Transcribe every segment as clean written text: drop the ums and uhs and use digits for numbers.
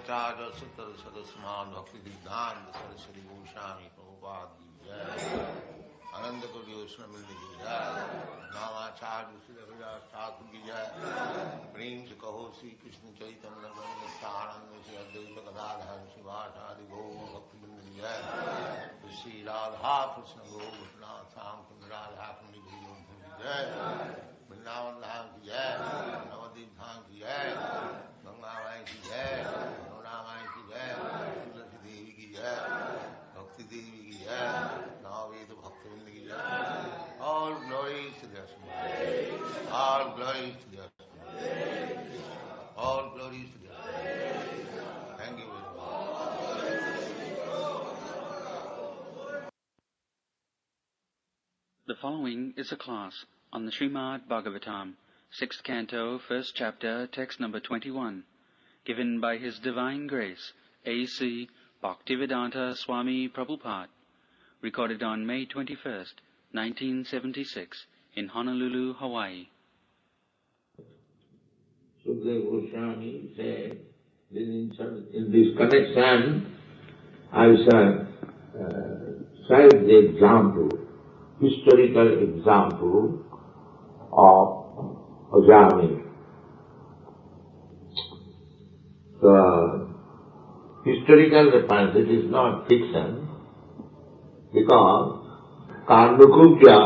Acharya Sutta Sadasman Bhaktivedanta Swami Srila Prabhupada Ananda Koti Osnamilni ki jai, Namacharya Srila Prabhupada Thakur ki jai, Prem se kaho Sri Krishna Chaitanya Nityananda Sri Advaita Gadadhar Srivasadi Gaura Bhaktivedanta ki jai, Sri Radha Krishna Gaura Thakur Radha Kundi Bhajam ki jai, Vrindavan Dham ki jai, Navadip Dham ki jai, Ganga Mai ki jai, Yamuna Mai ki jai, Tulsi Devi ki jai, Bhakti Devi ki jai, Navadip Bhaktivedanta ki jai. All glories to the Asma. All glories to the Asma. All glories to the Asma. Thank you very much. The following is a class on the Srimad Bhagavatam, 6th Canto, 1st Chapter, text number 21, given by His Divine Grace, A.C. Bhaktivedanta Swami Prabhupada, recorded on May 21st, 1976, in Honolulu, Hawaii. Sukadeva Goswami said, in this connection, I shall cite the example, historical example of Ajami. The historical reference, it is not fiction, because Karnakubja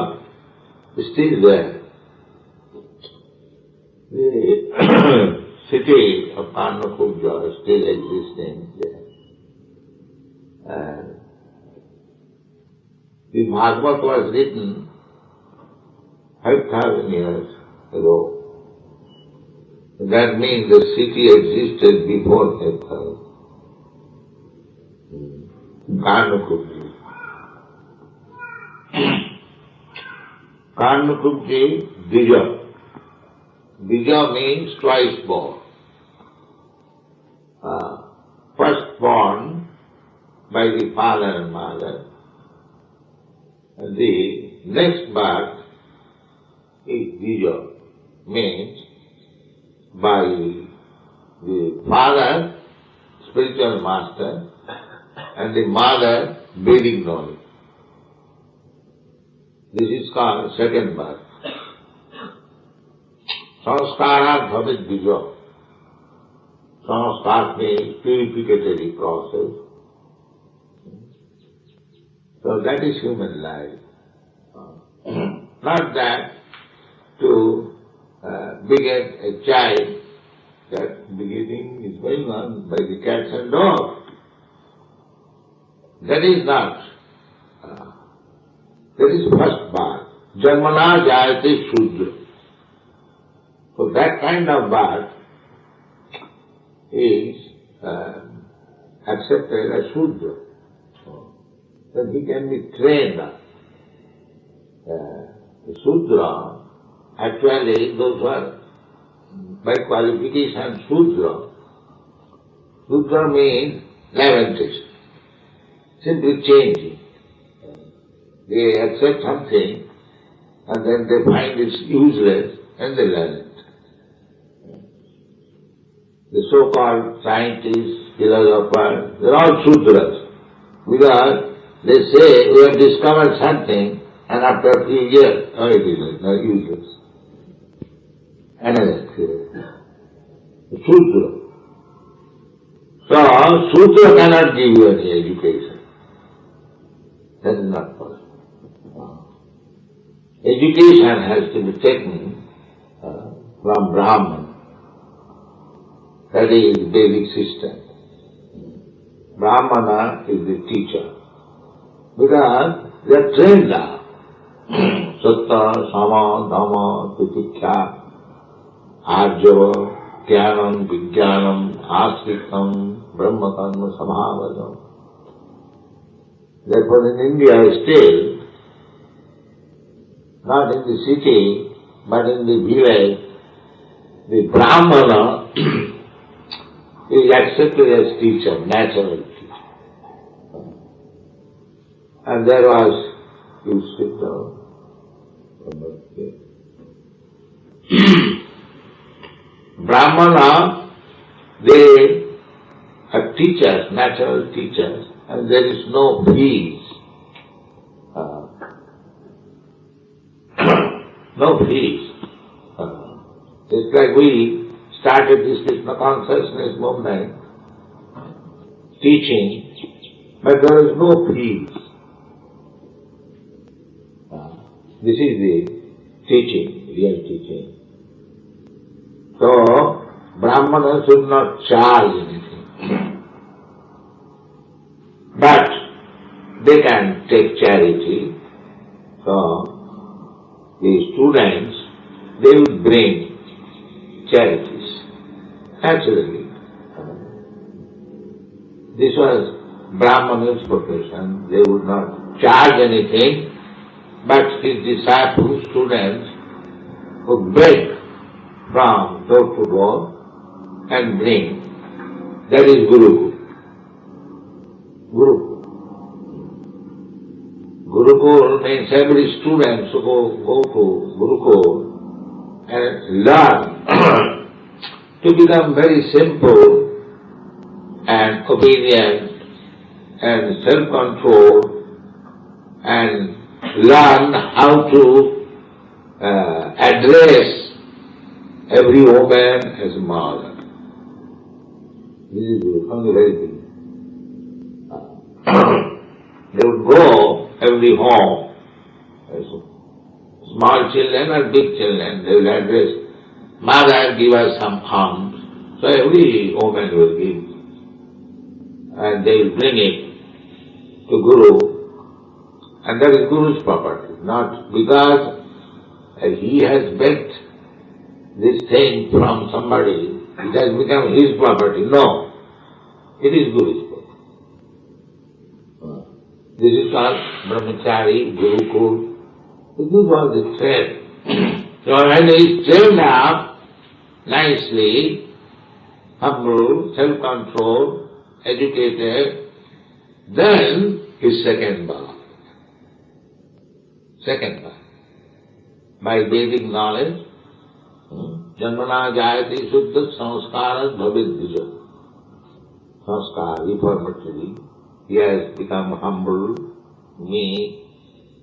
is still there. The city of Karnakubja is still existing there. And the Bhagavad was written 5,000 years ago. That means the city existed before 5,000. Karnakubja. Karnakubja Bija. Bija means twice born. First born by the father and mother. And the next birth is Bija, means by the father, spiritual master, and the mother, Vedic knowledge. This is called second birth. Sanskara bhavet bija. Sanskar means purificatory process. So that is human life. Not that to beget a child, that begetting is going on by the cats and dogs. That is not. That is first birth. Janmana jayate Shudra. So that kind of birth is accepted as Shudra. Then he can be trained up. Shudra, actually those who are by qualification Shudra. Shudra means lamentation, simply changing. They accept something and then they find it's useless and they learn it. The so-called scientists, philosophers, they're all Shudras. Because they say, we have discovered something and after a few years, oh, it is not useless. Another Shudra. So, Shudra cannot give you any education. That is not possible. Education has to be taken from Brahman. That is the Vedic system. Brahmana is the teacher. Because they are trained now. Satta, Sama, Dhamma, Titikya, Arjava, Jnanam, Vijnanam, Asrikam, Brahma Karma, Samavadam. Therefore in India still, not in the city, but in the village, the Brahmana is accepted as teacher, natural teacher. And there was, you sit down, Brahmana, they teachers, natural teachers, and there is no fees. No fees. It's like we started this Krishna consciousness movement, teaching, but there is no fees. This is the teaching, real teaching. So, Brahmanas should not charge anything. But they can take charity. So, the students, they will bring charities, naturally. This was Brahmana's profession. They would not charge anything, but his disciples, students, would beg from door to door and bring. That is Gurukul. Gurukul. Gurukul means every student should go to Gurukul and learn to become very simple and obedient and self-controlled and learn how to address every woman as mother. This is something very big. They would go every home, small children or big children, they will address, Mother, give us some alms. So every woman will give. And they will bring it to Guru. And that is Guru's property. Not because he has begged this thing from somebody, it has become his property. No. It is Guru's property. This is called Brahmachari, Gurukul. This was the thread. So when he is trained up nicely, humble, self-controlled, educated, then his second birth. Second birth. By Vedic knowledge, Janmana Jayati Suddha Sanskaras Bhavid Vija. Sanskar, reformatory. He has become humble, meek,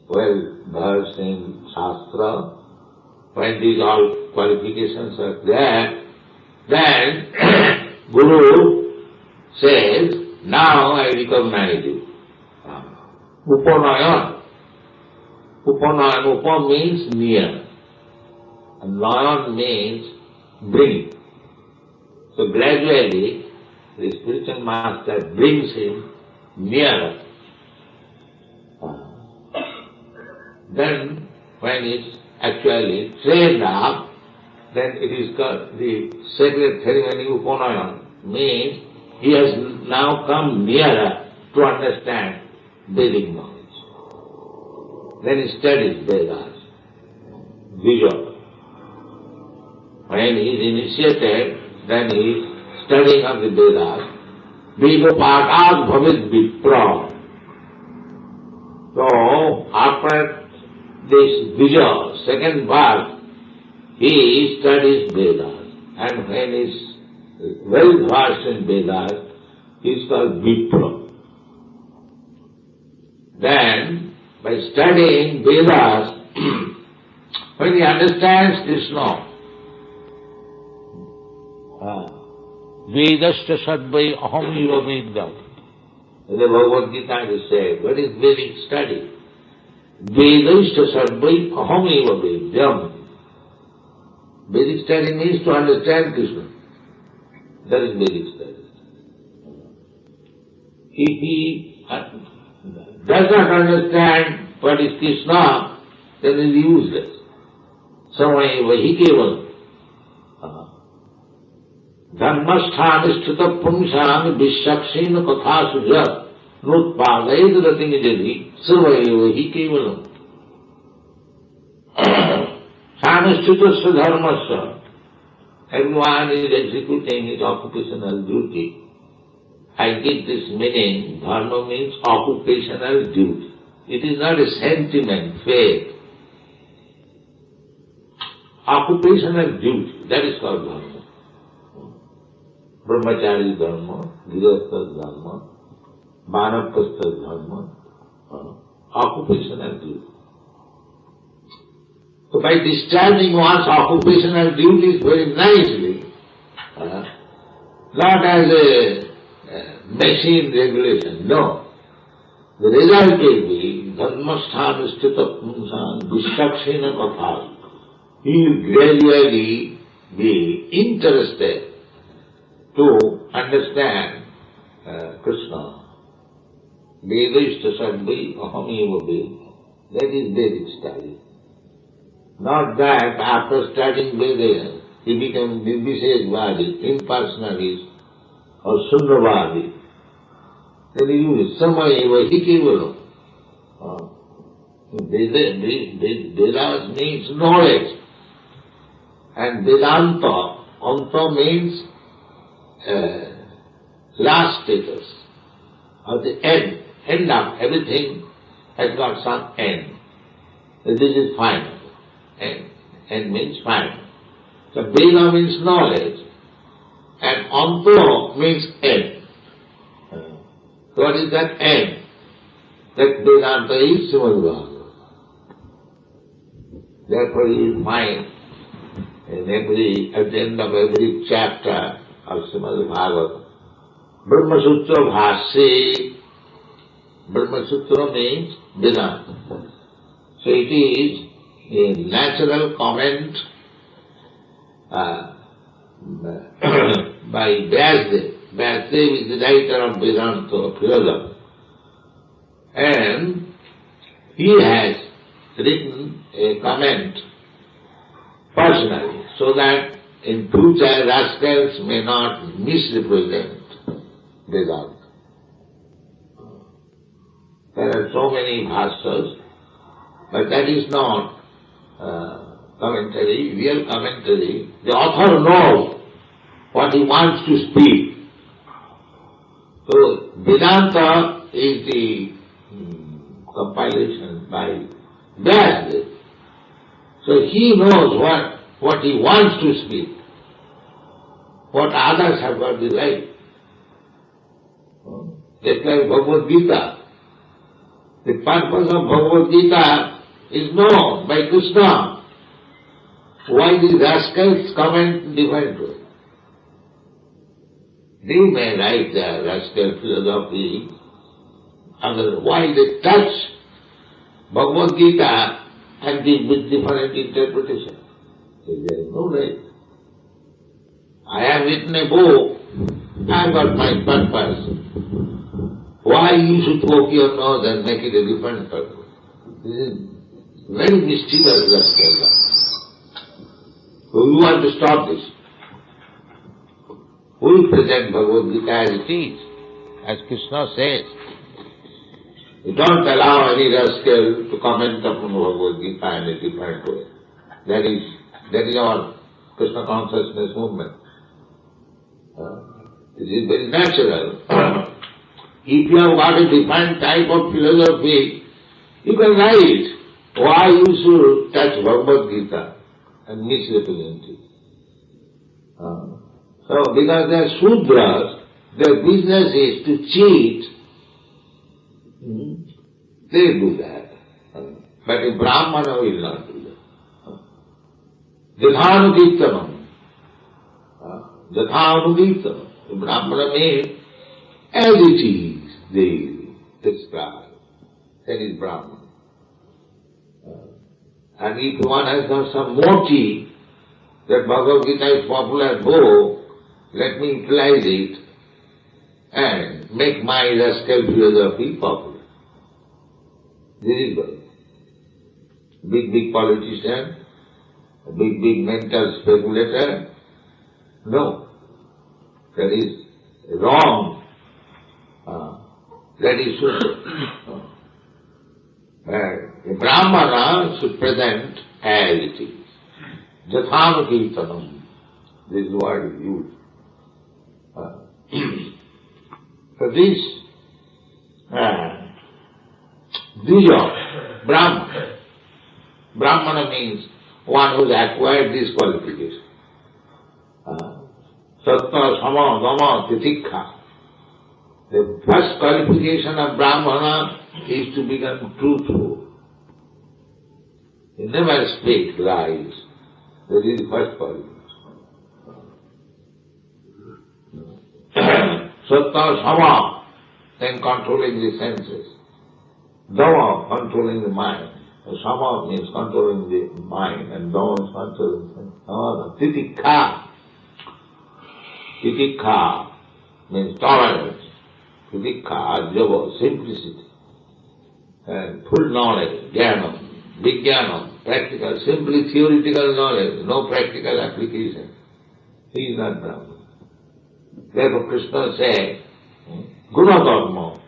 well versed in Shastra. When these all qualifications are there, then Guru says, now I recognize you. Upanayan. Upanayan. Upa means near. And Nayan means bring. So gradually, the spiritual master brings him nearer. Then, when it's actually trained up, then it is called the sacred ceremony Upanayan, means he has now come nearer to understand Vedic knowledge. Then he studies Vedas, Visual. When he is initiated, then he is studying of the Vedas. Vedopatat bhavid vipra. So, after this Vijaya, second birth, he studies Vedas. And when he is well versed in Vedas, he is called Vipra. Then, by studying Vedas, when he understands Krishna, Vedascha sadvai aham eva vedyam. In the Bhagavad Gita it is said, what is Vedic study? Vedascha sadvai aham eva vedyam. Vedic study means to understand Krishna. That is Vedic study. If he does not understand what is Krishna, then it is useless. Samaya hi kevalam. Dharmasthadisthita pumsam vishakshena katha sujat nutpadayat ratingajadi sarvayeva hi kevalam. Sanasthita dharmasya. Everyone is executing his occupational duty. I give this meaning, dharma means occupational duty. It is not a sentiment, faith. Occupational duty, that is called dharma. brahmachari dharma, grihastha dharma, vanaprastha dharma, occupational duty. So by discharging one's occupational duties very nicely, not as a machine regulation, no. The result will be dharmasthana sthita pumsan vishakshena katha. He will gradually be interested to understand Krishna. Vedashta sadvi ahameva ved. That is Vedic study. Not that after studying Vedas, he becomes Nirvisheshvadi, impersonalist, or Sunnavadi. Then he uses Samayeva Hikevalo. Vedas means knowledge. And Vedanta, Anta means last status, or the end of everything has got some end. This is final. End means final. So Veda means knowledge, and Anta means end. What is that end? That Vedanta is Srimad Bhagavatam. Therefore you will find at the end of every chapter of Srimad Bhagavatam, Brahma Sutra Bhasya. Brahma Sutra means Vedanta. So it is a natural comment by Vyasadeva. Vyasadeva is the writer of Vedanta philosophy. And he has written a comment personally, so that in future rascals may not misrepresent Vedanta. There are so many bhashyas, but that is not commentary, real commentary. The author knows what he wants to speak. So Vedanta is the compilation by Vyasadeva. So he knows what he wants to speak, what others have got the right. Just like Bhagavad Gita. The purpose of Bhagavad Gita is known by Krishna. Why these rascals comment in different ways? They may write their rascal philosophy, why they touch Bhagavad Gita and give with different interpretation. There is no right. I have written a book, I have got my purpose. Why you should poke your nose and make it a different purpose? This is very mischievous rascal. So you want to stop this. We will present Bhagavad Gita as it is, as Krishna says. You don't allow any rascal to comment upon Bhagavad Gita in a different way. That is our Krishna consciousness movement. This is very natural. If you have got a different type of philosophy, you can write why you should touch Bhagavad Gita and misrepresent it. So because they are Sudras, their business is to cheat. They do that. But a Brahmana will not do that. Jathanukirtanam. Jathanukirtanam. A Brahmana means as it is, they describe. That is Brahmana. And if one has got some motive that Bhagavad Gita is popular book, let me utilize it and make my rascal philosophy popular. This is good. Big politician, a big mental speculator. No. That is wrong. That is Sutra. A Brahmana should present as it is. Jathanukirtanam. This word is used. So this Dvija, Brahmana. Brahmana means one who has acquired this qualification. Sattva, Sama, Dama, Titikha. The first qualification of Brahmana is to become truthful. He never speak lies. That is the first qualification. Sattva, Sama, then controlling the senses. Dama, controlling the mind. Sama means controlling the mind, and Dama is controlling the senses. Titikha. Titikha means tolerance. Titikha, java, simplicity. And full knowledge, jnanam, vijnanam, practical, simply theoretical knowledge, no practical application. He is not Brahman. Therefore Krishna said, guna dharma.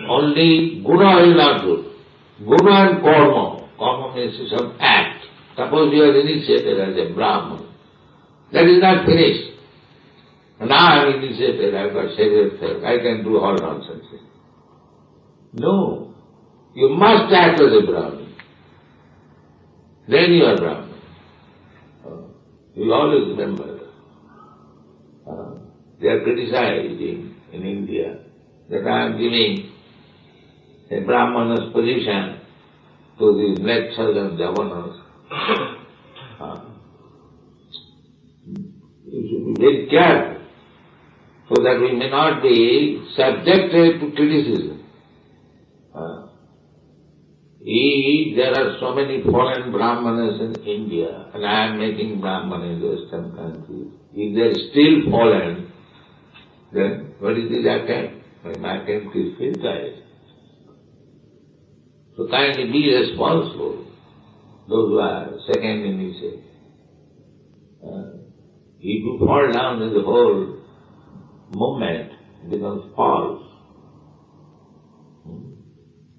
Only guna is not good. Guna and karma. Karma means some act. Suppose you are initiated as a Brahman. That is not finished. Now I am initiated, I have got sacred self, I can do all nonsense. No. You must act as a Brahman. Then you are Brahman. You always remember. They are criticizing in India that I am giving a Brahmana's position to these lectures and javanas. You should be very careful so that we may not be subjected to criticism. There are so many fallen Brahmanas in India, and I am making Brahman in the Western countries. If they are still fallen, then what is this attempt? My attempt is futile. So kindly be responsible, those who are second initiated. If you fall down in the whole movement, it becomes false.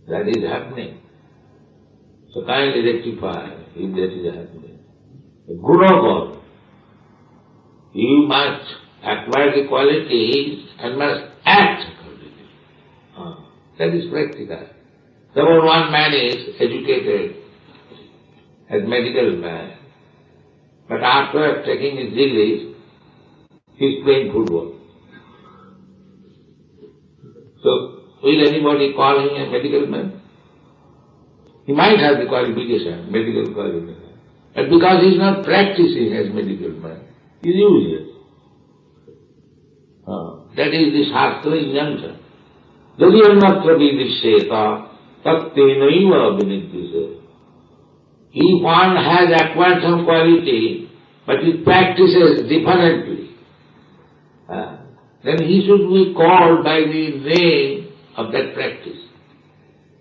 That is happening. So kindly rectify if that is happening. Guna, you must acquire the qualities and must act accordingly. That is practical. Suppose one man is educated as medical man, but after taking his degrees, he is playing football. So, will anybody call him a medical man? He might have the qualification, medical qualification, but because he is not practicing as medical man, he is useless. That is the Shastra injunction. Dadiyannatra vidisheta tattenaiva vinidhyase. If one has acquired some quality, but he practices differently, then he should be called by the name of that practice.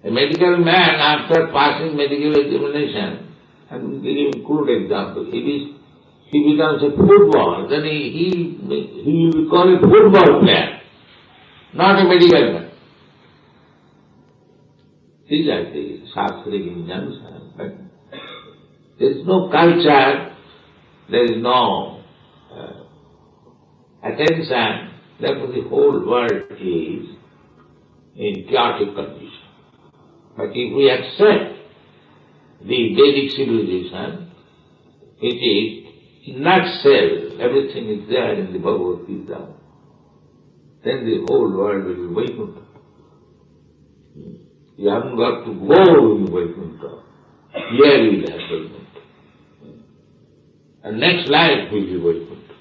A medical man, after passing medical examination, and give him a good example, if he becomes a footballer, then he will be called a football player, not a medical man. These are the Shastric injunctions. But there is no culture, there is no attention, therefore the whole world is in chaotic condition. But if we accept the Vedic civilization, it is in nutshell, everything is there in the Bhagavad Gita, then the whole world will be Vaikuntha. You haven't got to go in Vaikuntha. Here you will have Vaikuntha. And next life will be Vaikuntha.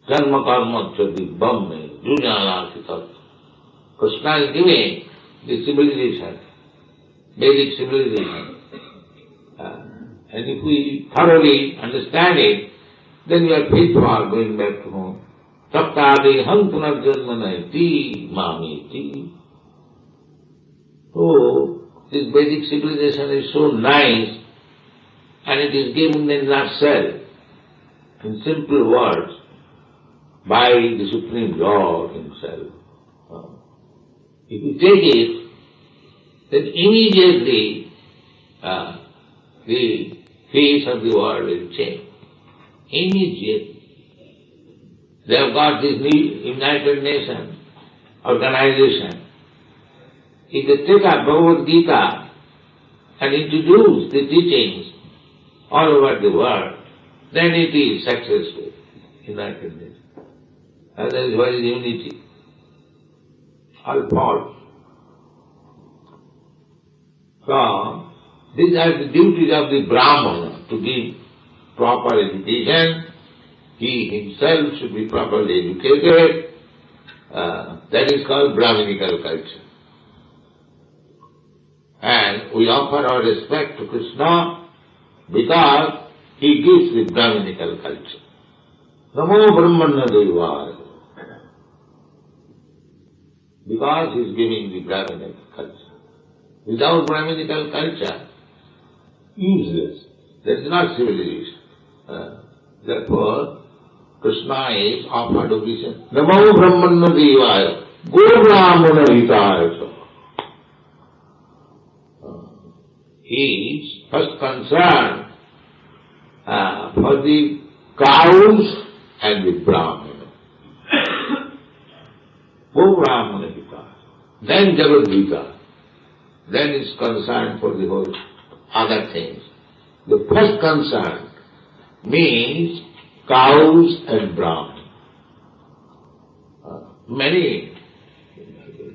Karma karma chati bhamme jujana tattva. Krishna is giving the civilization, Vedic civilization. And if we thoroughly understand it, then we are fit for going back to home. Taptade ham punarjanmanaiti mamiti. So, this Vedic civilization is so nice, and it is given in nutshell, in simple words, by the Supreme Lord Himself. If you take it, then immediately the face of the world will change. Immediately. They have got this United Nations organization. If they take up Bhagavad Gita and introduce the teachings all over the world, then it is successful, united nature. Otherwise, what is unity? All false. So, these are the duties of the Brahmana, to give proper education. He himself should be properly educated. That is called Brahminical culture. And we offer our respect to Krishna because he gives the Brahminical culture. Namo Brahmana Devaya. Because he is giving the Brahminical culture. Without Brahminical culture, useless. That is not civilization. Therefore, Krishna is offered obedience. Namo Brahmana Devaya. Go Brahmana Hitaya. He is first concerned for the cows and the Brahmana. Go Brahmana Hitaya. Then Jagat Gita. Then is concerned for the whole other things. The first concern means cows and Brahmana. Many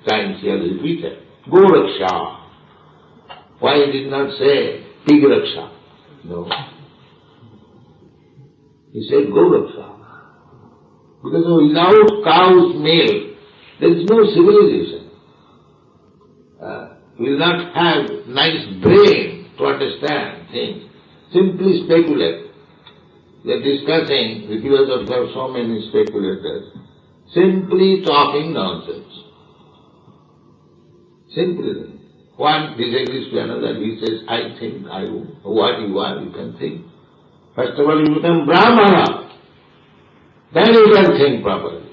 times he has repeated, Go Raksha. Why he did not say Pig Raksha? No. He said Go Raksha. Because without cow's milk, there is no civilization. We will not have nice brain to understand things. Simply speculate. We are discussing with you that we have so many speculators. Simply talking nonsense. Simply. One disagrees to another. He says, I think, I will. What you are, you can think. First of all, you become Brahmana. Then you can think properly.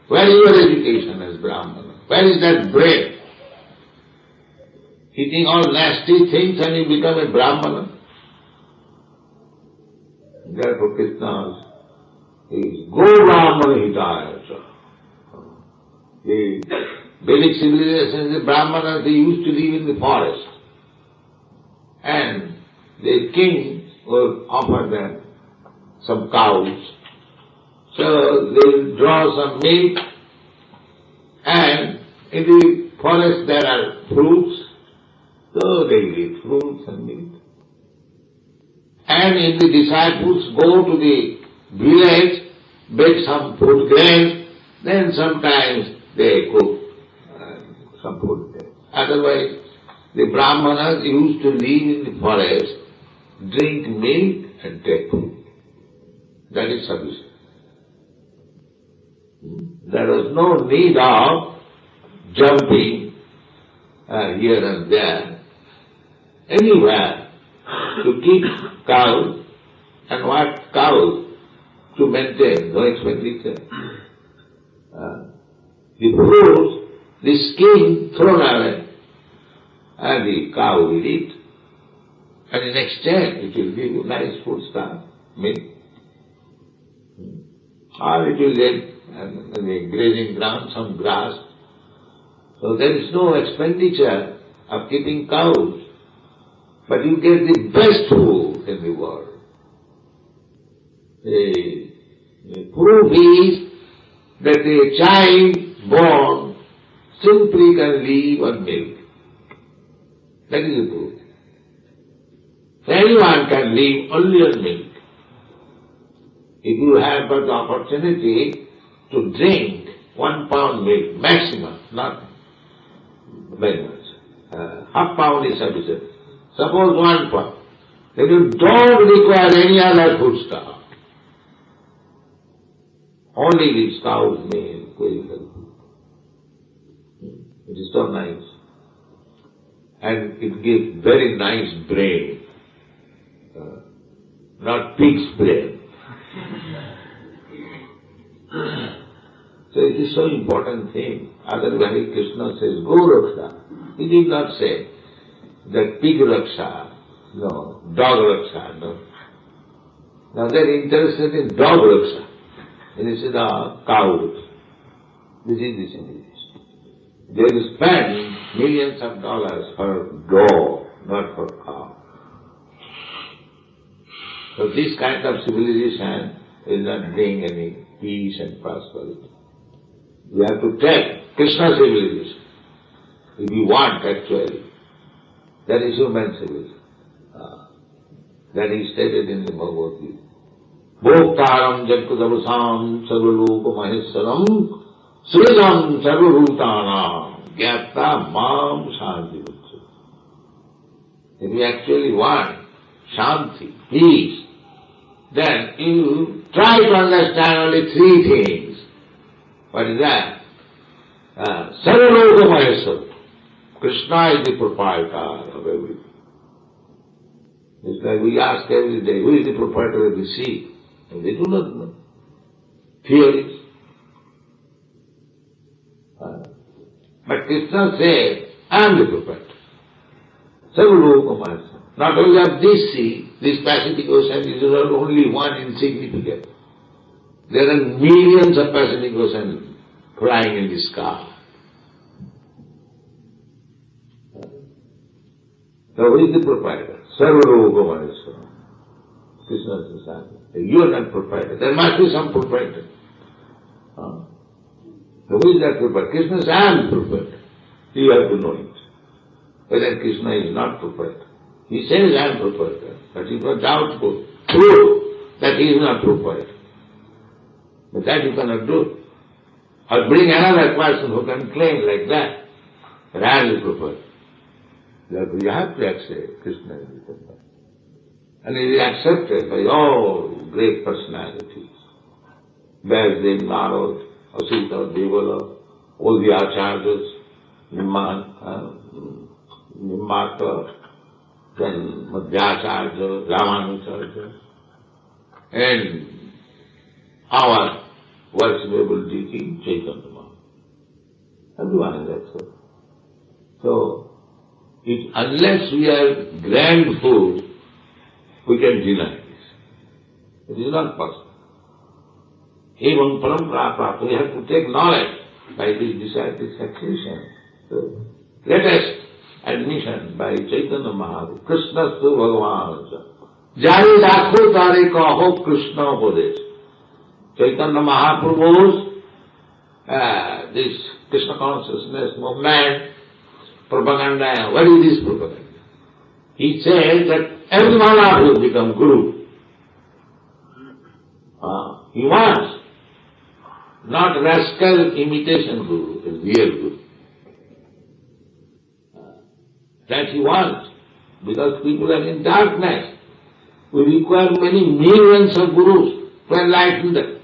Where is your education as Brahmana? Where is that brain? Eating all nasty things and you become a Brahmana. Therefore Krishna is Go Brahmana Hitaya. The Vedic civilization, the Brahmanas, they used to live in the forest. And the king would offer them some cows. So they will draw some milk, and in the forest there are fruits. So they eat fruits and milk. And if the disciples go to the village, bake some food grain, then sometimes they cook some food grain. Otherwise, the Brahmanas used to live in the forest, drink milk and take food. That is sufficient. There was no need of jumping here and there. Anywhere to keep cows and what cows to maintain, no expenditure. The fruits, the skin thrown away, and the cow will eat. And in exchange it will give you nice food stuff, milk. Or it will get in the grazing ground some grass. So there is no expenditure of keeping cows. But you get the best food in the world. The proof is that a child born simply can live on milk. That is the proof. Anyone can live only on milk. If you have got the opportunity to drink 1 pound milk, maximum, not very much. Half pound is sufficient. Suppose 1 pound. Then you don't require any other food stuff. Only this cow's milk will help you. It is so nice. And it gives very nice brain. Not pig's brain. So it is so important thing. Otherwise Krishna says, Go Raksha. He did not say that pig Raksha, no, dog Raksha, no. Now they are interested in dog Raksha. And he said, cow Raksha. This is the situation. They will spend millions of dollars for dog, not for cow. So this kind of civilization will not bring any peace and prosperity. We have to take Krishna civilization. If you want actually, that is human civilization. That is stated in the Bhagavad Gita. Bhoktaram Jagatavasam Sarvaloka Maheswaram Sridam Sarvabhutanam Gyata Mam Shanti. If you actually want Shanti, peace, then you try to understand only three things. What is that? Sarvaloka Maheswaram. Krishna is the proprietor of everything. It's like we ask every day, who is the proprietor of the sea? And they do not know. Theories. But Krishna said, I am the proprietor. Sarvaloka Maheswaram. Not only of this sea, this Pacific Ocean is only one insignificant. There are millions of Pacific Oceans flying in the sky. So who is the proprietor? Sarvaloka Maheswaram. Krishna is the son. You are not proprietor. There must be some proprietor. So who is that proprietor? Krishna says, I am the proprietor. You have to know it. Whether Krishna is not proprietor. He says I am proprietor, but it was doubtful. True that he is not proprietor. But that you cannot do. Or bring another person who can claim like that. But I am the proprietor. Therefore you have to accept Krishna is the proprietor. And it is accepted by all great personalities. Vyasadeva, Narad, Asita, Devala, all the Acharyas, Nimmata, then Madhyacharya, Ramanujarya, and our worshipable deity, Chaitanya Mahaprabhu. Everyone is accepted. So, unless we are grandful, we can deny this. It is not possible. Evam parampara prapta, we have to take knowledge by this disciplic succession. So, latest admission by Chaitanya Mahaprabhu, Krishna Stu Bhagavan. Jai Dakho Tare Kaho Krishna Upadesh. Chaitanya Mahaprabhu's this Krishna consciousness movement, propaganda, what is this propaganda? He says that every one will become Guru. He wants not rascal imitation Guru, a real Guru. That he wants, because people are in darkness. We require many millions of Gurus to enlighten them.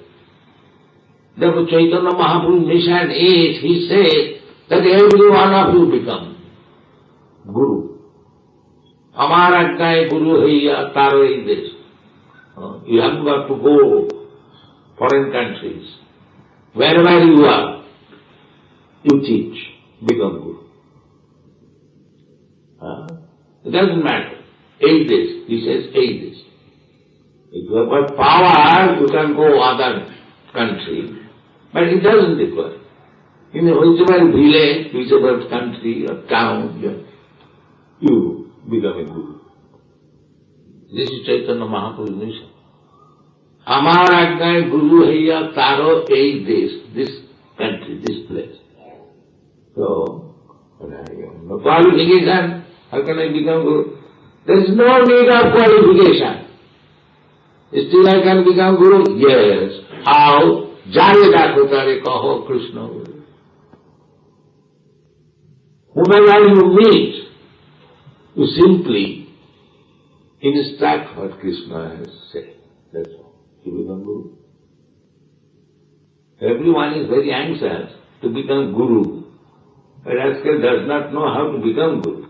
Therefore Chaitanya Mahaprabhu's mission is, he says, that every one of you become Guru. Amara Jnai Guru Haiya Taro Desh. You haven't got to go foreign countries. Wherever you are, you teach, become Guru. It doesn't matter. 8 days. He says 8 days. If you have got power, you can go other country. But it doesn't require. In whichever village, whichever country or town, you become a Guru. This is Chaitanya Mahaprabhu's mission. Amar Ajnai Guru Haiya Taro 8 days. This country, this place. So, no qualification. How can I become Guru? There is no need of qualification. Still I can become Guru? Yes. How? Jai Dakho Tare Kaho Krishna. Whomever you meet, you simply instruct what Krishna has said. That's all. You become Guru. Everyone is very anxious to become Guru. But Rascal does not know how to become Guru.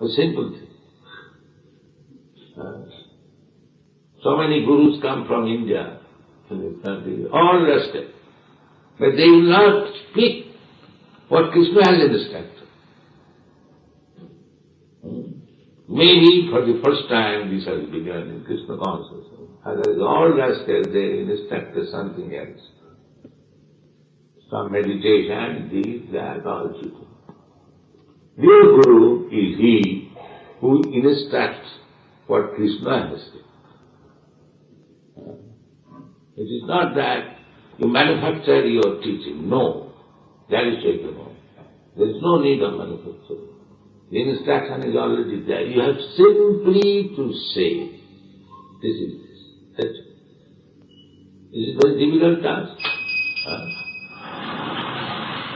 A simple thing. So many Gurus come from India, in this country, all Rascal. But they will not speak what Krishna has instructed. Maybe for the first time this has begun in Krishna consciousness. Otherwise all Rascal, they instructed something else. Some meditation, this, that, all cheating. Real Guru is he who instructs what Krishna has said. It is not that you manufacture your teaching. No, that is taken off. There is no need of manufacturing. The instruction is already there. You have simply to say, this is this. That's it. This is a very difficult task.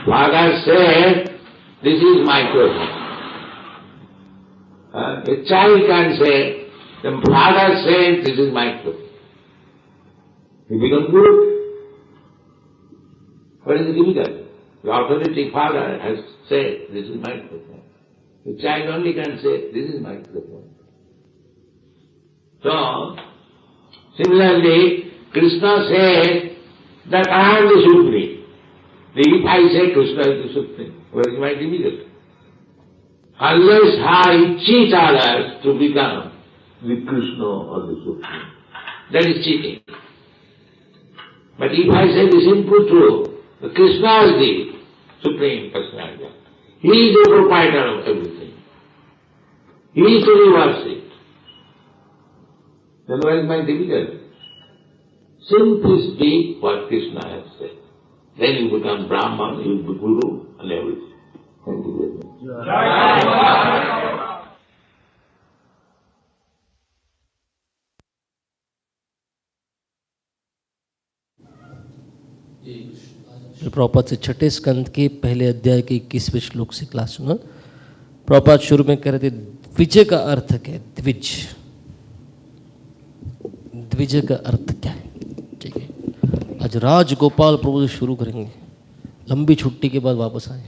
Father said, this is my question. A child can say, the father said, this is my question. He becomes good. What is difficult? The authority father has said, this is my question. The child only can say, this is my question. So, similarly, Krishna said that I am the Supreme. If I say Krishna is the Supreme, where is my difficulty? Unless I cheat others to become the Krishna or the Supreme, that is cheating. But if I say the simple truth, the Krishna is the Supreme Personality. He is the proprietor of everything. He is to be worshipped. Then where is my difficulty? Simply speak what Krishna has said. Then you become Brahman, you become Guru and everything. Thank you very much. Prabhupada से छठे स्कंद के पहले अध्याय के 21वें श्लोक से class सुना। प्रभुपाद शुरू में कह रहे थे द्विज का अर्थ क्या है? द्विज, द्विज का अर्थ क्या है? ठीक है, आज राजगोपाल प्रभु से शुरू करेंगे, लंबी छुट्टी के बाद वापस आए।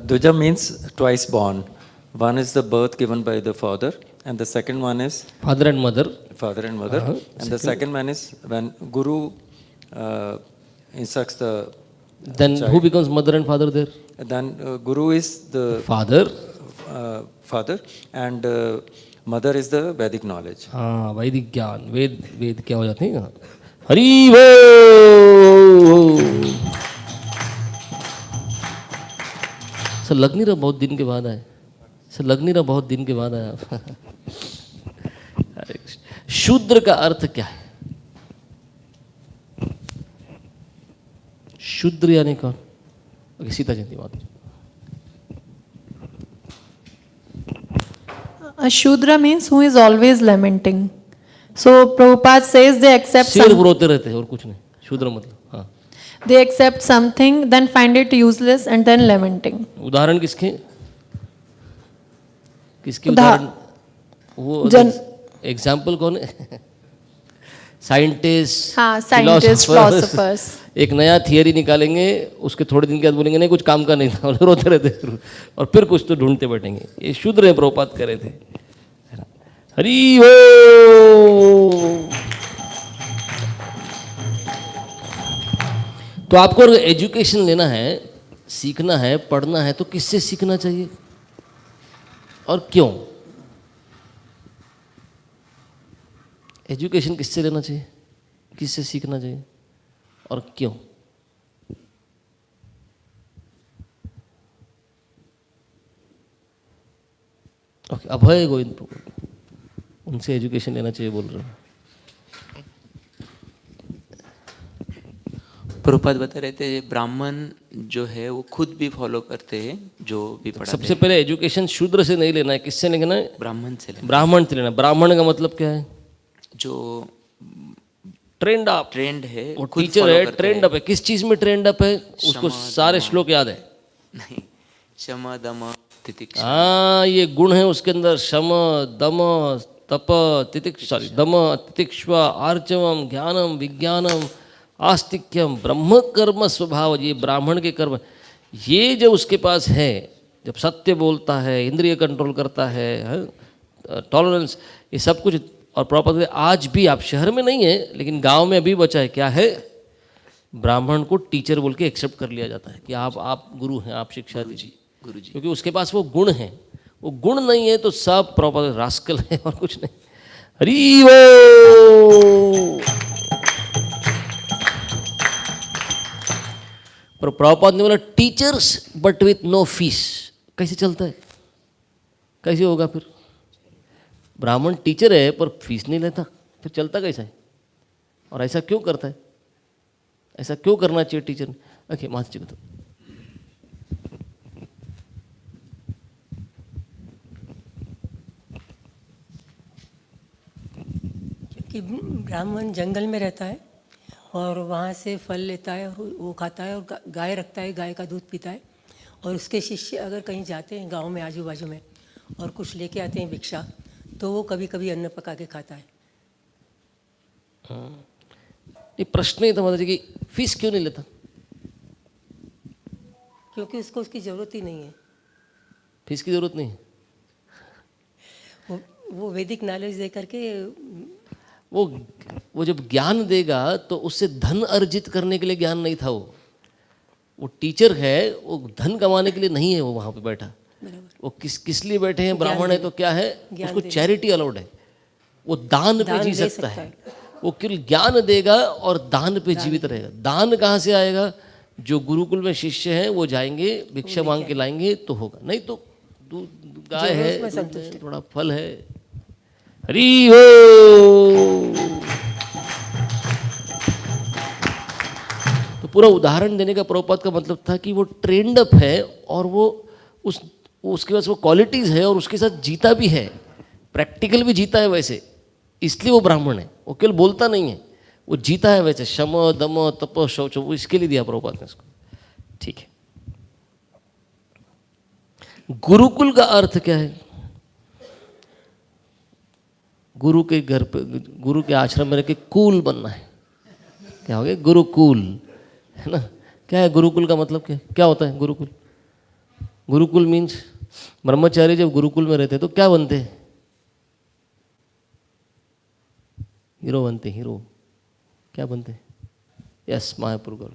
Dvija means twice born. One is the birth given by the father, and the second one is father and mother. Father and mother. And the second one is when Guru instructs the Then child. who becomes mother and father there? Then Guru is the Father. Father, and mother is the Vedic knowledge. हाँ, वैदिक ज्ञान, वेद क्या हो जाते हैं? हरि वो sir लग नहीं रहा बहुत दिन के बाद आए, सर लग नहीं रहा बहुत दिन के बाद आया आप। शूद्र का अर्थ क्या है? शूद्र यानी कौन? सीता जयंती बात। A Shudra means who is always lamenting. So Prabhupada says they accept सिर रोते रहते हैं और कुछ नहीं, शूद्र मतलब। हाँ, they accept something, then find it useless and then lamenting. उदाहरण किसके? किसके उदाहरण? वो एग्जाम्पल कौन है? साइंटिस्ट, हाँ, साइंटिस्ट, फिलोसोफर्स। एक नया थियरी निकालेंगे, उसके थोड़े दिन के बाद बोलेंगे नहीं कुछ काम का नहीं था, रोते रहते और फिर कुछ तो ढूंढते बैठेंगे। ये शूद्र है, प्रभुपाद कर रहे थे। हरि ओ। तो आपको अगर एजुकेशन लेना है, सीखना है, पढ़ना है, तो किससे सीखना चाहिए और क्यों? एजुकेशन किससे लेना चाहिए, किससे सीखना चाहिए और क्यों? ओके, अभय गोविंद उनसे एजुकेशन लेना चाहिए बोल रहे हैं। प्रभुपाद बता रहे थे ब्राह्मण जो है वो खुद भी फॉलो करते हैं जो भी पढ़ाते हैं। सबसे पहले एजुकेशन शूद्र से नहीं लेना है, किससे लेना है? ब्राह्मण से लेना। ब्राह्मण से लेना। ब्राह्मण का मतलब क्या है? जो ट्रेंड है, वो टीचर है, ट्रेंड अप है। किस चीज में ट्रेंड अप है? उसको सारे श्लोक याद है? नहीं, क्षमा दम तितिक्षा। हाँ, ये गुण है उसके अंदर, शम दम तप तितिक्षा, दम तितिक्षा, आर्चवम, ज्ञानम, विज्ञानम, आस्तिक्यम, ब्रह्म कर्म स्वभाव। ये ब्राह्मण के कर्म, ये जो उसके पास है, जब सत्य बोलता है, इंद्रिय कंट्रोल करता है, टॉलरेंस, ये सब कुछ। और प्रॉपर आज भी आप शहर में नहीं है लेकिन गांव में अभी बचा है, क्या है? ब्राह्मण को टीचर बोल के एक्सेप्ट कर लिया जाता है कि आप गुरु हैं, आप शिक्षा दीजिए, गुरु जी, क्योंकि उसके पास वो गुण है। वो गुण नहीं है तो सब प्रॉपर रास्कल है और कुछ नहीं। हरि वो। पर प्रभुपाद ने बोला teachers but with no fees. कैसे चलता है? कैसे होगा फिर? ब्राह्मण टीचर है पर फीस नहीं लेता, फिर चलता कैसा है? और ऐसा क्यों करता है? ऐसा क्यों करना चाहिए टीचर ने? ओके, माता जी बताओ। कि ब्राह्मण जंगल में रहता है और वहाँ से फल लेता है और वो खाता है और गाय रखता है, गाय का दूध पीता है। और उसके शिष्य अगर कहीं जाते हैं गांव में आजू बाजू में और कुछ लेके आते हैं भिक्षा, तो वो कभी कभी अन्न पका के खाता है। ये प्रश्न ही था माता जी कि फीस क्यों नहीं लेता? क्योंकि उसको उसकी ज़रूरत ही नहीं है। फीस की जरूरत नहीं है। वो वैदिक नॉलेज दे करके वो जब ज्ञान देगा तो उससे धन अर्जित करने के लिए ज्ञान नहीं था। वो टीचर है, वो धन कमाने के लिए नहीं है वो वहाँ पे बैठा। वो किस लिए बैठे हैं? ब्राह्मण है तो क्या है, उसको चैरिटी अलाउड है, वो दान पे जी सकता है। वो केवल ज्ञान देगा और दान पे जीवित रहेगा। दान कहाँ से आएगा? जो गुरुकुल में शिष्य हैं वो जाएंगे, भिक्षा मांग के लाएंगे तो होगा, नहीं तो दूध गाय है, थोड़ा फल है। हरि हो। तो पूरा उदाहरण देने का प्रभुपाद का मतलब था कि वो ट्रेंड अप है और वो उसके पास वो क्वालिटीज है और उसके साथ जीता भी है, प्रैक्टिकल भी जीता है वैसे, इसलिए वो ब्राह्मण है। वो केवल बोलता नहीं है, वो जीता है वैसे। शम दम तप शौच, वो इसके लिए दिया प्रभुपाद ने इसको। ठीक है, गुरुकुल का अर्थ क्या है? गुरु के घर पे, गुरु के आश्रम में रह के कूल बनना है। क्या हो गया? गुरुकुल, है ना? क्या है गुरुकुल का मतलब? क्या होता है गुरुकुल? गुरुकुल मीन्स ब्रह्मचारी जब गुरुकुल में रहते तो क्या बनते हैं? हीरो बनते। हीरो क्या बनते हैं? Yes, Mayapur girl.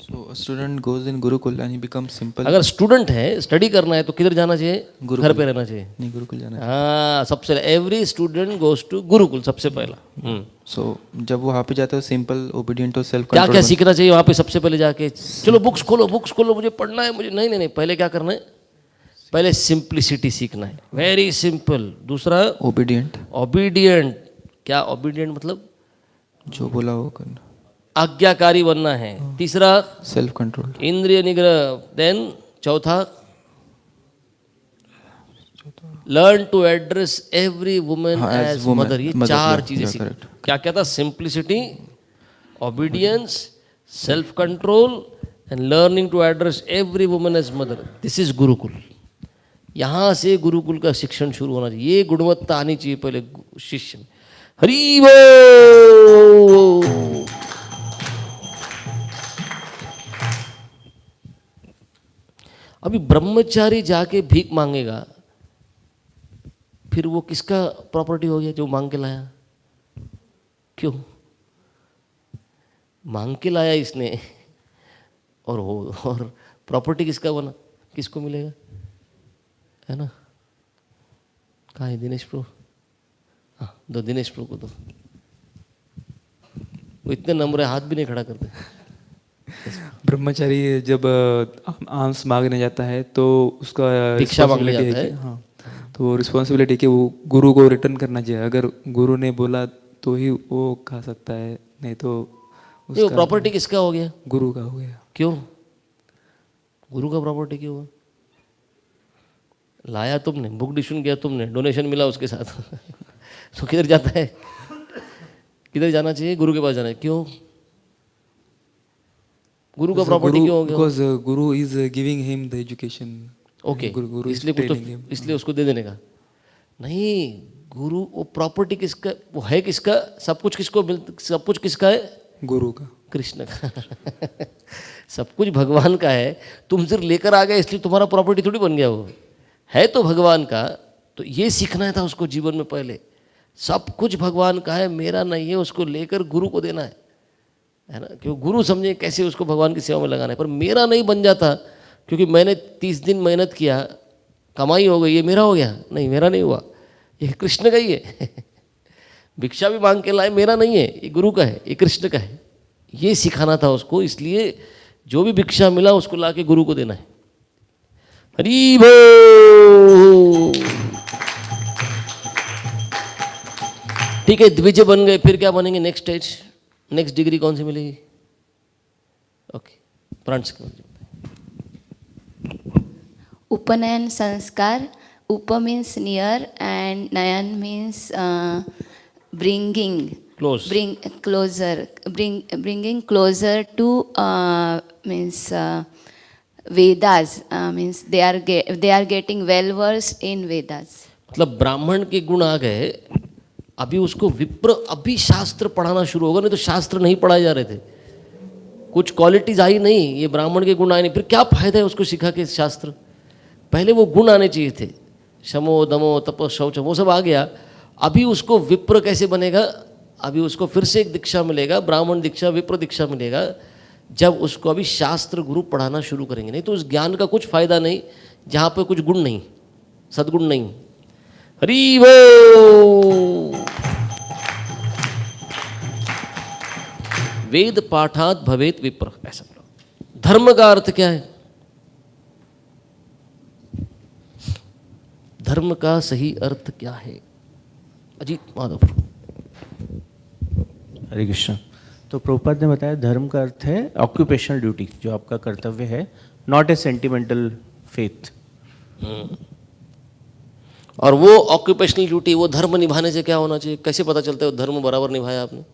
So a student goes in Gurukul and he becomes simple. अगर स्टूडेंट है, स्टडी करना है तो किधर जाना चाहिए? घर पे रहना चाहिए। नहीं, गुरुकुल जाना चाहिए। हाँ, सबसे every student goes to gurukul, सबसे पहला। So जब वो वहाँ पे जाता है सिंपल, ओबीडियंट और सेल्फ क्या कंट्रोल। क्या सीखना चाहिए वहाँ पे? सबसे पहले जाके चलो बुक्स खोलो, मुझे पढ़ना है, मुझे नहीं, पहले क्या करना है? पहले सिंप्लिसिटी सीखना है, वेरी सिंपल। दूसरा ओबीडियंट। क्या ओबीडियंट मतलब? जो बोला वो करना। आज्ञाकारी बनना है। तीसरा सेल्फ कंट्रोल, इंद्रिय निग्रह। देन चौथा learn to address every women as mother. ये चार चीजें सीख। क्या क्या था? Simplicity, obedience, self control and learning to address every women as mother. This is gurukul. यहाँ से गुरुकुल का शिक्षण शुरू होना चाहिए। ये गुणवत्ता आनी चाहिए पहले शिष्य में। हरि बोल। अभी ब्रह्मचारी जाके भीख मांगेगा, फिर वो किसका प्रॉपर्टी हो गया? जो मांग के लाया। क्यों मांग के लाया इसने? और प्रॉपर्टी किसका बना? किसको मिलेगा? है ना? कहाँ है दिनेश प्रभु? हाँ, दो दिनेश प्रभु को दो। वो इतने नम्र हाथ भी नहीं खड़ा करते। ब्रह्मचारी जब आर्म्स मांगने जाता है तो उसका भिक्षा मांगने जाता है। हाँ, तो रिस्पॉन्सिबिलिटी कि वो गुरु को रिटर्न करना चाहिए। अगर गुरु ने बोला तो ही वो खा सकता है, नहीं तो वो प्रॉपर्टी किसका हो गया? गुरु का हो गया। क्यों गुरु का प्रॉपर्टी क्यों हुआ? लाया तुमने, बुक डिशन किया तुमने, डोनेशन मिला उसके साथ तो किधर जाता है? किधर जाना चाहिए? गुरु के पास जाना है। क्यों गुरु का प्रॉपर्टी क्यों हो गया? Because Guru is giving him the education. Okay, इसलिए कुछ तो इसलिए उसको दे देने का नहीं। गुरु वो प्रॉपर्टी किसका? वो है किसका? सब कुछ किसको मिलता? सब कुछ किसका है? गुरु का, कृष्ण का सब कुछ भगवान का है। तुम सिर्फ लेकर आ गए इसलिए तुम्हारा प्रॉपर्टी थोड़ी बन गया। वो है तो भगवान का। तो ये सीखना था उसको जीवन में पहले। सब कुछ भगवान का है, मेरा नहीं है। उसको लेकर गुरु को देना है ना? क्यों गुरु समझे कैसे उसको भगवान की सेवा में लगाना है। पर मेरा नहीं बन जाता क्योंकि मैंने 30 दिन मेहनत किया, कमाई हो गई, ये मेरा हो गया। नहीं, मेरा नहीं हुआ, ये कृष्ण का ही है भिक्षा भी मांग के लाए, मेरा नहीं है, ये गुरु का है, ये कृष्ण का है। ये सिखाना था उसको। इसलिए जो भी भिक्षा मिला उसको लाके गुरु को देना है। हरि बोल। ठीक है, द्विज बन गए, फिर क्या बनेंगे? नेक्स्ट स्टेज, नेक्स्ट डिग्री कौन सी मिलेगी? ओके, फ्रंट से उपनयन संस्कार. Upa means near and Nayan means bringing. Close. Bringing closer to means Vedas. Means they are getting well versed in Vedas. मतलब ब्राह्मण के गुण आ गए, अभी उसको विप्र, अभी शास्त्र पढ़ाना शुरू होगा, नहीं तो शास्त्र नहीं पढ़ाए जा रहे थे, कुछ क्वालिटीज आई नहीं, ये ब्राह्मण के गुण आए नहीं, फिर क्या फायदा है उसको सिखा के शास्त्र? पहले वो गुण आने चाहिए थे, शमो दमो तपो शौच, वो सब आ गया, अभी उसको विप्र कैसे बनेगा? अभी उसको फिर से एक दीक्षा मिलेगा, ब्राह्मण दीक्षा, विप्र दीक्षा मिलेगा, जब उसको अभी शास्त्र गुरु पढ़ाना शुरू करेंगे, नहीं तो उस ज्ञान का कुछ फायदा नहीं जहाँ पे कुछ गुण नहीं, सद्गुण नहीं। हरि वो वेद पाठात भवेत विप्र, ऐसा बोलो। धर्म का अर्थ क्या है? धर्म का सही अर्थ क्या है? अजीत माधव। हरे कृष्ण। तो प्रभुपाद ने बताया धर्म का अर्थ है ऑक्यूपेशनल ड्यूटी, जो आपका कर्तव्य है, नॉट ए सेंटिमेंटल फेथ। और वो ऑक्यूपेशनल ड्यूटी, वो धर्म निभाने से क्या होना चाहिए? कैसे पता चलता है वो धर्म बराबर निभाया आपने?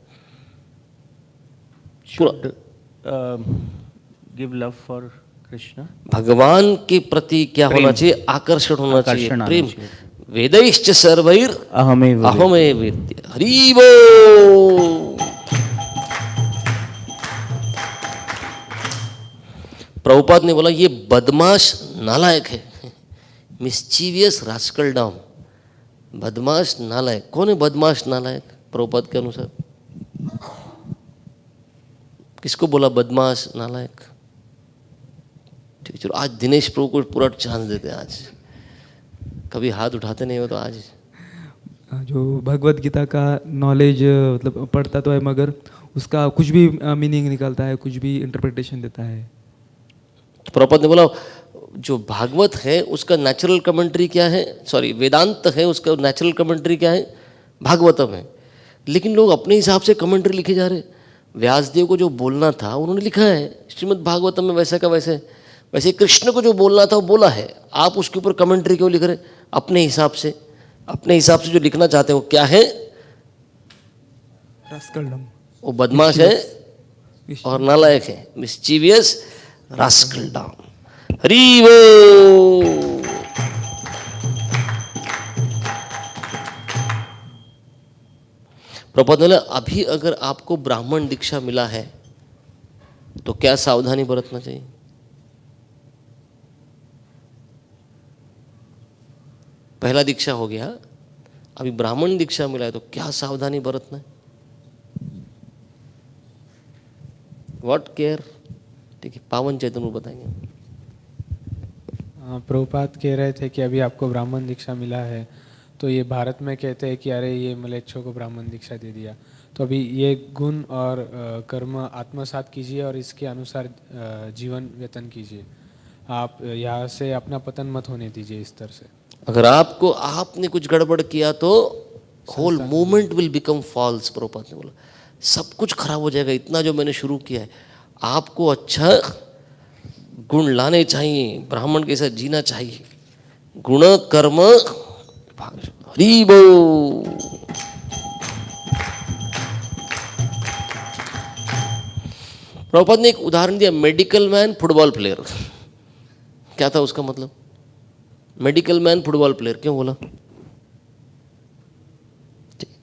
गिव लव फॉर कृष्ण, भगवान के प्रति क्या होना चाहिए? आकर्षण होना चाहिए, प्रेम। वेदैश्च सर्वैर अहमेव वेद्य। हरि बोल। प्रभुपाद ने बोला ये बदमाश नालायक है, मिस्चीवियस रास्कल डाउन, बदमाश नालायक। कौन है बदमाश नालायक प्रभुपाद के अनुसार? किसको बोला बदमाश नालायक? ठीक, चलो आज दिनेश प्रभु को पूरा चांस देते हैं। आज कभी हाथ उठाते नहीं हो तो आज जो भगवत गीता का नॉलेज मतलब पढ़ता तो है, मगर उसका कुछ भी मीनिंग निकालता है, कुछ भी इंटरप्रिटेशन देता है। प्रभुपाद ने बोला जो भागवत है उसका नेचुरल कमेंट्री क्या है, सॉरी वेदांत है उसका नेचुरल कमेंट्री क्या है? भागवतम है। लेकिन लोग अपने हिसाब से कमेंट्री लिखे जा रहे। व्यासदेव को जो बोलना था उन्होंने लिखा है श्रीमद् भागवतम में, वैसे का वैसे। वैसे कृष्ण को जो बोलना था वो बोला है, आप उसके ऊपर कमेंट्री क्यों लिख रहे? अपने हिसाब से, अपने हिसाब से जो लिखना चाहते हैं वो क्या है? वो बदमाश है और नालायक है, मिस्चीवियस रास्कल डाउन। हरि वो। प्रभुपाद ने बोला अभी अगर आपको ब्राह्मण दीक्षा मिला है तो क्या सावधानी बरतना चाहिए? पहला दीक्षा हो गया, अभी ब्राह्मण दीक्षा मिला है तो क्या सावधानी बरतना है? What care? ठीक है, पावन चैतन्य बताएंगे। प्रभुपाद कह रहे थे कि अभी आपको ब्राह्मण दीक्षा मिला है, तो ये भारत में कहते हैं कि अरे ये मलेच्छों को ब्राह्मण दीक्षा दे दिया, तो अभी ये गुण और कर्म आत्मसात कीजिए और इसके अनुसार जीवन व्यतीत कीजिए। आप यहाँ से अपना पतन मत होने दीजिए इस तरह से। अगर आपको आपने कुछ गड़बड़ किया तो whole movement will become false. Prabhupada ने बोला सब कुछ खराब हो जाएगा। इतना जो मैंने शुरू किया है, आपको अच्छा गुण लाने चाहिए, ब्राह्मण के साथ जीना चाहिए, गुण कर्म। हरि बोल। प्रभुपाद ने एक उदाहरण दिया, मेडिकल मैन फुटबॉल प्लेयर। क्या था उसका मतलब? मेडिकल मैन फुटबॉल प्लेयर क्यों बोला?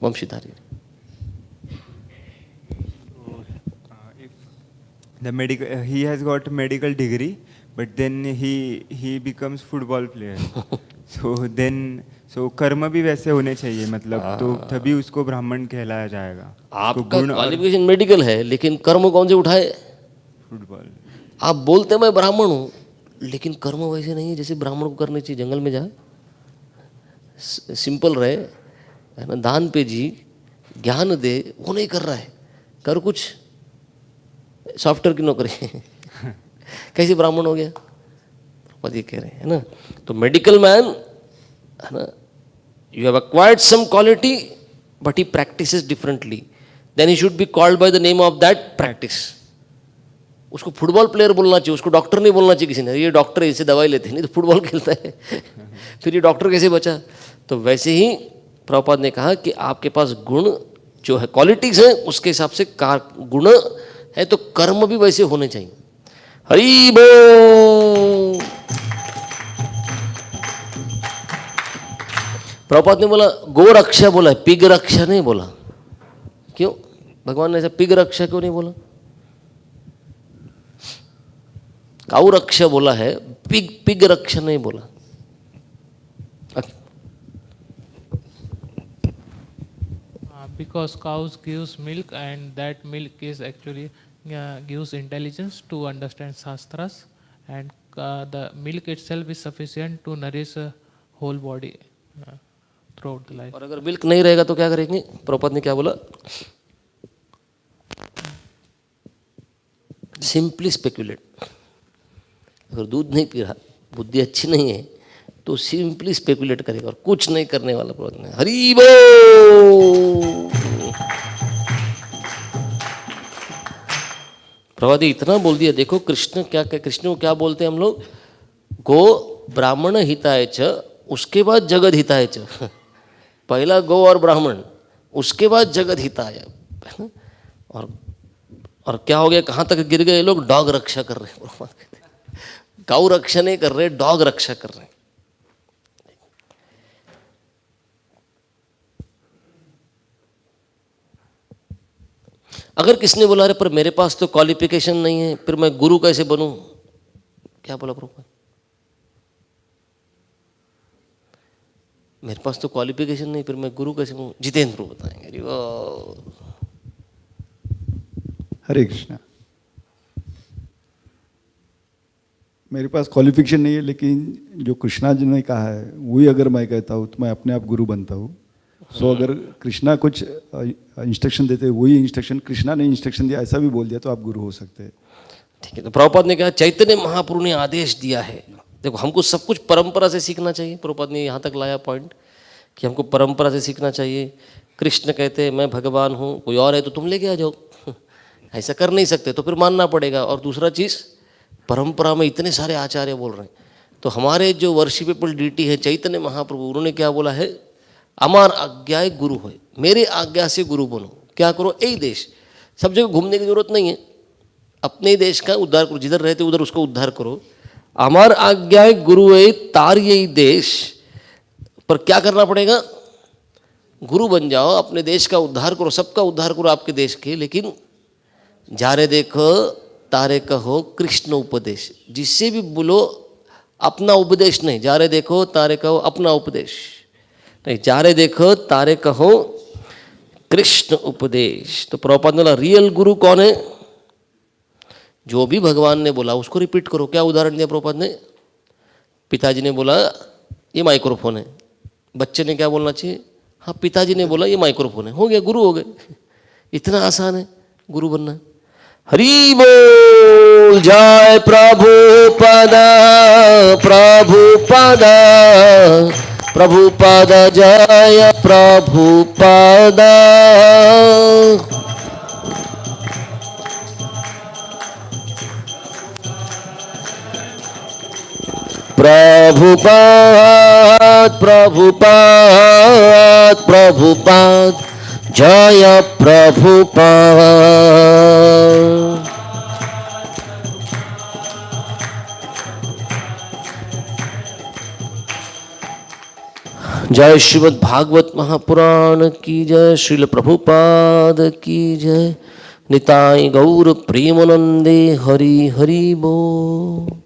वंशीधारी। The medical, he has got medical degree, but then he becomes football player. So कर्म भी वैसे होने चाहिए, मतलब तो तभी उसको ब्राह्मण कहलाया जाएगा। आपका क्वालिफिकेशन मेडिकल है, लेकिन कर्म कौन से उठाए? फुटबॉल। आप बोलते मैं ब्राह्मण हूँ, लेकिन कर्म वैसे नहीं है जैसे ब्राह्मण को करने चाहिए। जंगल में जाए, सिंपल रहे, है ना, दान पे जी, ज्ञान दे, वो नहीं कर रहा है, कर कुछ सॉफ्टवेयर की नौकरी। कैसे ब्राह्मण हो गया? ये कह रहे हैं ना। तो मेडिकल मैन, है ना, you have acquired some quality, but he practices differently, then he should be called by the name of that practice. उसको फुटबॉल प्लेयर बोलना चाहिए, उसको डॉक्टर नहीं बोलना चाहिए किसी ने, ये डॉक्टर है, इससे दवाई लेते हैं, नहीं तो फुटबॉल खेलता है फिर ये डॉक्टर कैसे बचा? तो वैसे ही प्रभुपाद ने कहा कि आपके पास गुण जो है, क्वालिटीज है, उसके हिसाब से गुण है तो कर्म भी वैसे होने चाहिए। हरि बोल। प्रभुपाद ने बोला गो रक्षा बोला है, पिग रक्षा नहीं बोला। क्यों भगवान ने ऐसा पिग रक्षा क्यों नहीं बोला? काऊ रक्षा बोला है, पिग रक्षा नहीं बोला। Because cows gives milk and that milk is actually gives intelligence to understand shastras, and the milk itself is sufficient to nourish a whole body throughout the life. और अगर मिल्क नहीं रहेगा तो क्या करेंगे? प्रभुपाद ने क्या बोला? Simply speculate. अगर दूध नहीं पी रहा, बुद्धि अच्छी नहीं है, तो सिंपली स्पेकुलेट करेगा और कुछ नहीं करने वाला। प्रभुपाद ने हरि बोल। प्रभुपाद इतना बोल दिया। देखो कृष्ण क्या, कृष्ण को क्या बोलते हैं हम लोग? गो ब्राह्मण हिताय च, उसके बाद जगत हिताय च। पहला गो और ब्राह्मण, उसके बाद जगत हिताय। और क्या हो गया, कहाँ तक गिर गए लोग? डॉग रक्षा कर रहे हैं। काऊ रक्षा नहीं कर रहे, डॉग रक्षा कर रहे हैं। अगर किसने बोला अरे पर मेरे पास तो क्वालिफिकेशन नहीं है, फिर मैं गुरु कैसे बनूं? क्या बोला प्रभुपाद? मेरे पास तो क्वालिफिकेशन नहीं, फिर मैं गुरु कैसे बनूं? जितेंद्र बताएंगे। हरे कृष्णा। मेरे पास क्वालिफिकेशन नहीं है, लेकिन जो कृष्णा जी ने कहा है वही अगर मैं कहता हूँ तो मैं अपने आप गुरु बनता हूँ। सो अगर कृष्णा कुछ इंस्ट्रक्शन देते, वही इंस्ट्रक्शन कृष्णा ने इंस्ट्रक्शन दिया, ऐसा भी बोल दिया तो आप गुरु हो सकते हैं। ठीक है। तो प्रभुपाद ने कहा चैतन्य महाप्रभु ने आदेश दिया है। देखो हमको सब कुछ परंपरा से सीखना चाहिए। प्रभुपाद ने यहाँ तक लाया पॉइंट कि हमको परंपरा से सीखना चाहिए। कृष्ण कहते हैं मैं भगवान हूँ, कोई और है तो तुम लेके आ जाओ। ऐसा कर नहीं सकते तो फिर मानना पड़ेगा। और दूसरा चीज़, परंपरा में इतने सारे आचार्य बोल रहे हैं, तो हमारे जो वर्शिपेबल डीटी है चैतन्य महाप्रभु, उन्होंने क्या बोला है? अमार आज्ञा गुरु है, मेरे आज्ञा से गुरु बनो। क्या करो? यही देश, सब जगह घूमने की जरूरत नहीं है, अपने देश का उद्धार करो, जिधर रहते उधर उसको उद्धार करो। अमार आज्ञा गुरु है, तार यही देश। पर क्या करना पड़ेगा? गुरु बन जाओ, अपने देश का उद्धार करो, सबका उद्धार करो आपके देश के। लेकिन जारे देखो तारे कहो कृष्ण उपदेश, जिससे भी बोलो अपना उपदेश नहीं। जारे देखो तारे कहो अपना उपदेश नहीं, जारे देखो तारे कहो कृष्ण उपदेश। तो प्रभुपाद ने बोला रियल गुरु कौन है? जो भी भगवान ने बोला उसको रिपीट करो। क्या उदाहरण दिया प्रभुपाद ने? पिताजी ने बोला ये माइक्रोफोन है, बच्चे ने क्या बोलना चाहिए? हाँ पिताजी ने बोला ये माइक्रोफोन है, हो गया, गुरु हो गए। इतना आसान है गुरु बनना। हरि बोल। जय प्रभुपादा प्रभुपादा प्रभुपादा, जय प्रभुपादा। प्रभुपाद प्रभुपाद प्रभुपाद, जय प्रभुपाद। जय श्रीमद् भागवत महापुराण की जय, श्रील प्रभुपाद की जय। निताई गौर प्रेमानंदे हरि हरि बोल।